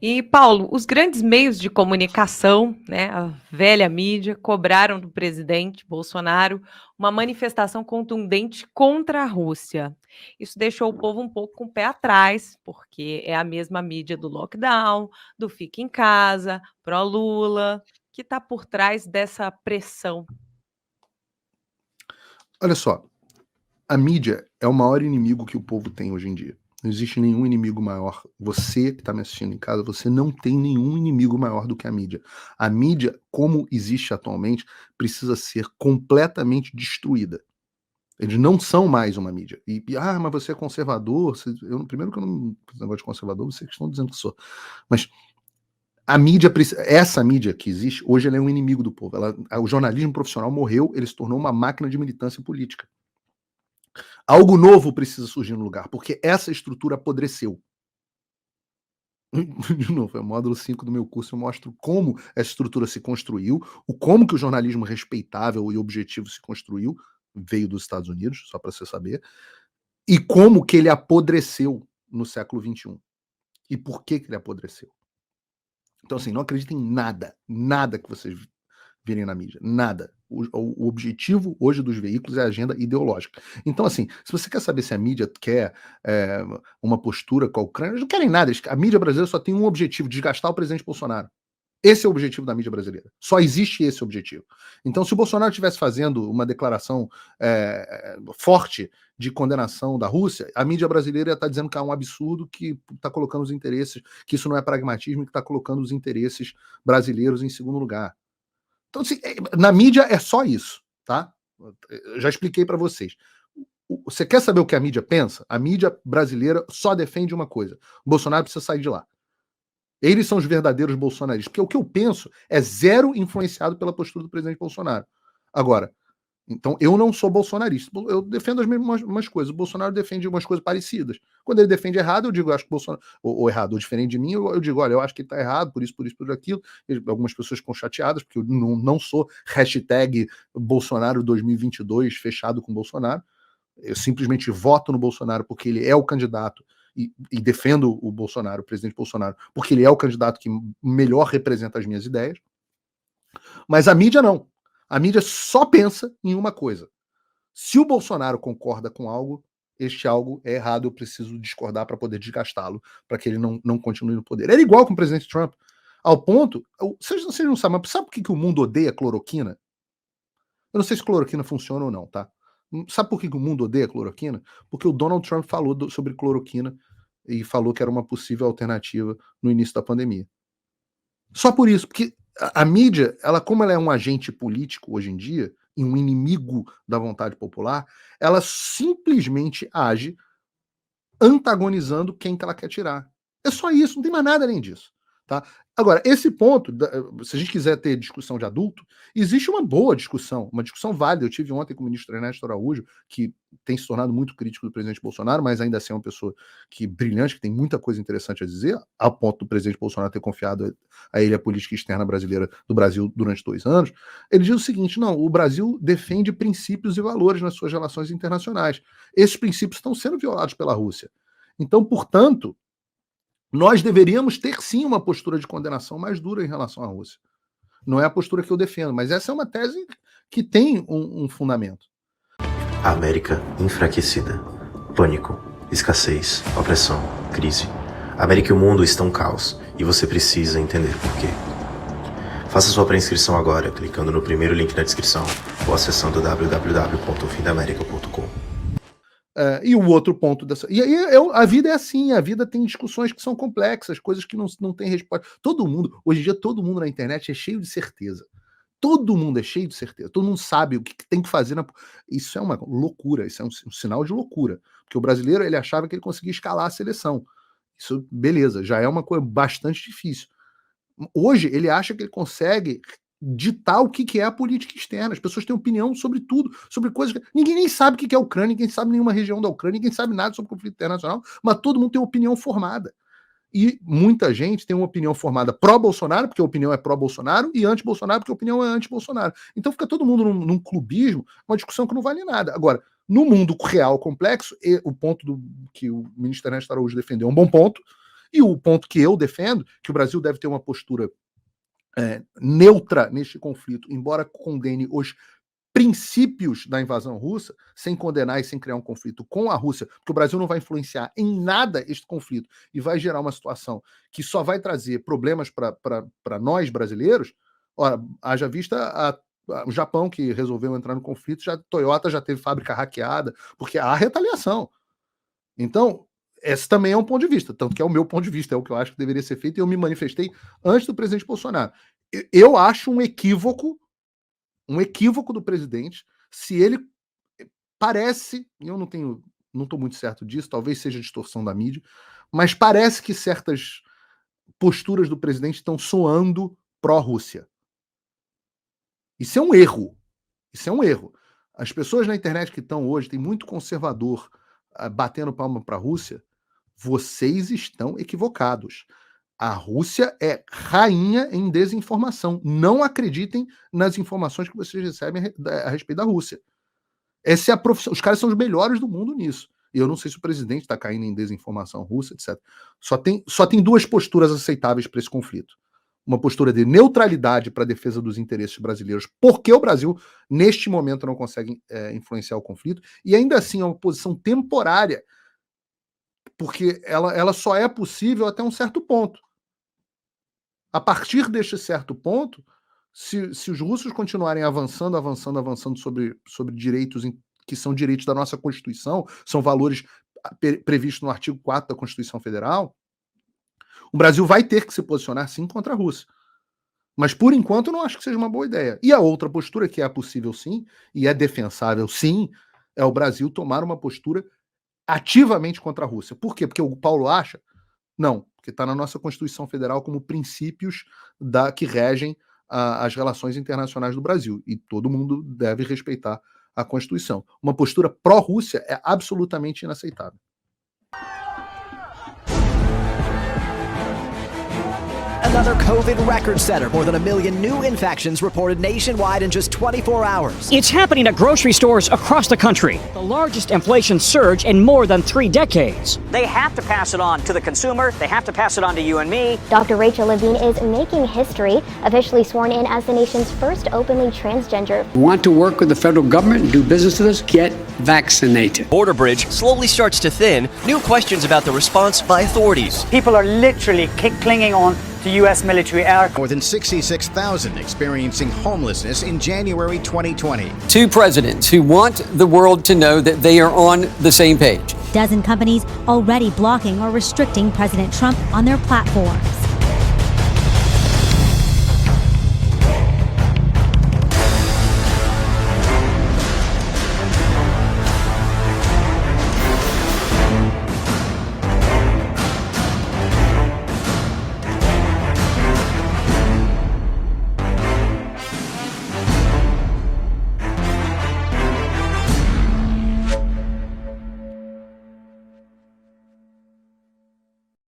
E, Paulo, os grandes meios de comunicação, né, a velha mídia, cobraram do presidente Bolsonaro uma manifestação contundente contra a Rússia. Isso deixou o povo um pouco com o pé atrás, porque é a mesma mídia do lockdown, do fica em casa, pró-Lula, que está por trás dessa pressão. Olha só, a mídia é o maior inimigo que o povo tem hoje em dia. Não existe nenhum inimigo maior. Você que está me assistindo em casa, você não tem nenhum inimigo maior do que a mídia. A mídia, como existe atualmente, precisa ser completamente destruída. Eles não são mais uma mídia. Mas você é conservador. Primeiro que eu não. Esse negócio de conservador, vocês estão dizendo que sou. Mas a mídia, essa mídia que existe, hoje ela é um inimigo do povo. O jornalismo profissional morreu, ele se tornou uma máquina de militância política. Algo novo precisa surgir no lugar, porque essa estrutura apodreceu. De novo, é o módulo 5 do meu curso, eu mostro como essa estrutura se construiu, como que o jornalismo respeitável e objetivo se construiu, veio dos Estados Unidos, só para você saber, e como que ele apodreceu no século XXI. E por que ele apodreceu. Então, assim, não acreditem em nada que vocês virem na mídia, nada. O objetivo hoje dos veículos é a agenda ideológica. Então, assim, se você quer saber se a mídia quer uma postura com a Ucrânia, eles não querem nada. A mídia brasileira só tem um objetivo: desgastar o presidente Bolsonaro. Esse é o objetivo da mídia brasileira. Só existe esse objetivo. Então, se o Bolsonaro estivesse fazendo uma declaração forte de condenação da Rússia, a mídia brasileira está dizendo que é um absurdo, que está colocando os interesses, que isso não é pragmatismo, que está colocando os interesses brasileiros em segundo lugar. Então, assim, na mídia é só isso, tá? Eu já expliquei para vocês. Você quer saber o que a mídia pensa? A mídia brasileira só defende uma coisa: o Bolsonaro precisa sair de lá. Eles são os verdadeiros bolsonaristas. Porque o que eu penso é zero influenciado pela postura do presidente Bolsonaro. Agora, então eu não sou bolsonarista. Eu defendo as mesmas coisas. O Bolsonaro defende umas coisas parecidas. Quando ele defende errado, eu digo, eu acho que o Bolsonaro. Ou errado, ou diferente de mim, eu digo, olha, eu acho que ele está errado, por isso, por aquilo. Algumas pessoas ficam chateadas, porque eu não sou hashtag Bolsonaro 2022 fechado com Bolsonaro. Eu simplesmente voto no Bolsonaro porque ele é o candidato e defendo o Bolsonaro, o presidente Bolsonaro, porque ele é o candidato que melhor representa as minhas ideias. Mas a mídia não. A mídia só pensa em uma coisa: se o Bolsonaro concorda com algo, este algo é errado, eu preciso discordar para poder desgastá-lo, para que ele não continue no poder. Era igual com o presidente Trump, ao ponto. Vocês não sabem, mas sabe por que o mundo odeia cloroquina? Eu não sei se cloroquina funciona ou não, tá? Sabe por que o mundo odeia cloroquina? Porque o Donald Trump falou sobre cloroquina e falou que era uma possível alternativa no início da pandemia. Só por isso, porque a mídia, como ela é um agente político hoje em dia, e um inimigo da vontade popular, ela simplesmente age antagonizando quem que ela quer tirar. É só isso, não tem mais nada além disso. Tá? Agora, esse ponto, se a gente quiser ter discussão de adulto, existe uma boa discussão, uma discussão válida. Eu tive ontem com o ministro Ernesto Araújo, que tem se tornado muito crítico do presidente Bolsonaro, mas ainda assim é uma pessoa brilhante, que tem muita coisa interessante a dizer, ao ponto do presidente Bolsonaro ter confiado a ele a política externa brasileira do Brasil durante 2 anos. Ele diz o seguinte: não, o Brasil defende princípios e valores nas suas relações internacionais. Esses princípios estão sendo violados pela Rússia. Então, portanto, nós deveríamos ter sim uma postura de condenação mais dura em relação à Rússia. Não é a postura que eu defendo, mas essa é uma tese que tem um fundamento. A América enfraquecida. Pânico, escassez, opressão, crise. A América e o mundo estão um caos e você precisa entender por quê. Faça sua pré-inscrição agora, clicando no primeiro link na descrição ou acessando www.fimdaamerica.com. E o outro ponto dessa. E aí a vida é assim, a vida tem discussões que são complexas, coisas que não tem resposta. Todo mundo, hoje em dia, todo mundo na internet é cheio de certeza. Todo mundo é cheio de certeza. Todo mundo sabe o que tem que fazer. Isso é uma loucura, isso é um sinal de loucura. Porque o brasileiro, ele achava que ele conseguia escalar a seleção. Isso, beleza, já é uma coisa bastante difícil. Hoje, ele acha que ele consegue ditar o que é a política externa. As pessoas têm opinião sobre tudo, sobre coisas que... Ninguém nem sabe o que é a Ucrânia, ninguém sabe nenhuma região da Ucrânia, ninguém sabe nada sobre o conflito internacional, mas todo mundo tem opinião formada. E muita gente tem uma opinião formada pró-Bolsonaro, porque a opinião é pró-Bolsonaro, e anti-Bolsonaro, porque a opinião é anti-Bolsonaro. Então fica todo mundo num clubismo, uma discussão que não vale nada. Agora, no mundo real complexo, o ponto que o ministro Ernesto Araújo defendeu é um bom ponto, E o ponto que eu defendo, que o Brasil deve ter uma postura neutra neste conflito, embora condene os princípios da invasão russa, sem condenar e sem criar um conflito com a Rússia, porque o Brasil não vai influenciar em nada este conflito e vai gerar uma situação que só vai trazer problemas para nós brasileiros. Ora, haja vista o Japão, que resolveu entrar no conflito, Toyota já teve fábrica hackeada, porque há retaliação. Então, esse também é um ponto de vista, tanto que é o meu ponto de vista, é o que eu acho que deveria ser feito, e eu me manifestei antes do presidente Bolsonaro. Eu acho um equívoco do presidente, se ele parece, e eu não estou muito certo disso, talvez seja distorção da mídia, mas parece que certas posturas do presidente estão soando pró-Rússia. Isso é um erro. Isso é um erro. As pessoas na internet que estão hoje, tem muito conservador batendo palma para a Rússia, vocês estão equivocados. A Rússia é rainha em desinformação. Não acreditem nas informações que vocês recebem a respeito da Rússia. Essa é a profissão. Os caras são os melhores do mundo nisso. E eu não sei se o presidente está caindo em desinformação russa, etc. Só tem duas posturas aceitáveis para esse conflito. Uma postura de neutralidade para a defesa dos interesses brasileiros, porque o Brasil, neste momento, não consegue influenciar o conflito, e ainda assim é uma posição temporária, porque ela só é possível até um certo ponto. A partir deste certo ponto, se os russos continuarem avançando sobre direitos que são direitos da nossa Constituição, são valores previstos no artigo 4 da Constituição Federal, o Brasil vai ter que se posicionar, sim, contra a Rússia. Mas, por enquanto, eu não acho que seja uma boa ideia. E a outra postura, que é possível, sim, e é defensável, sim, é o Brasil tomar uma postura ativamente contra a Rússia. Por quê? Porque o Paulo acha? Não, porque está na nossa Constituição Federal como princípios que regem as relações internacionais do Brasil. E todo mundo deve respeitar a Constituição. Uma postura pró-Rússia é absolutamente inaceitável. Another COVID record setter. More than 1 million new infections reported nationwide in just 24 hours. It's happening at grocery stores across the country. The largest inflation surge in more than 3 decades. They have to pass it on to the consumer. They have to pass it on to you and me. Dr. Rachel Levine is making history, officially sworn in as the nation's first openly transgender. Want to work with the federal government and do business with us? Get vaccinated. Border bridge slowly starts to thin. New questions about the response by authorities. People are literally clinging on to U.S. military air. More than 66,000 experiencing homelessness in January 2020. 2 presidents who want the world to know that they are on the same page. Dozen companies already blocking or restricting President Trump on their platforms.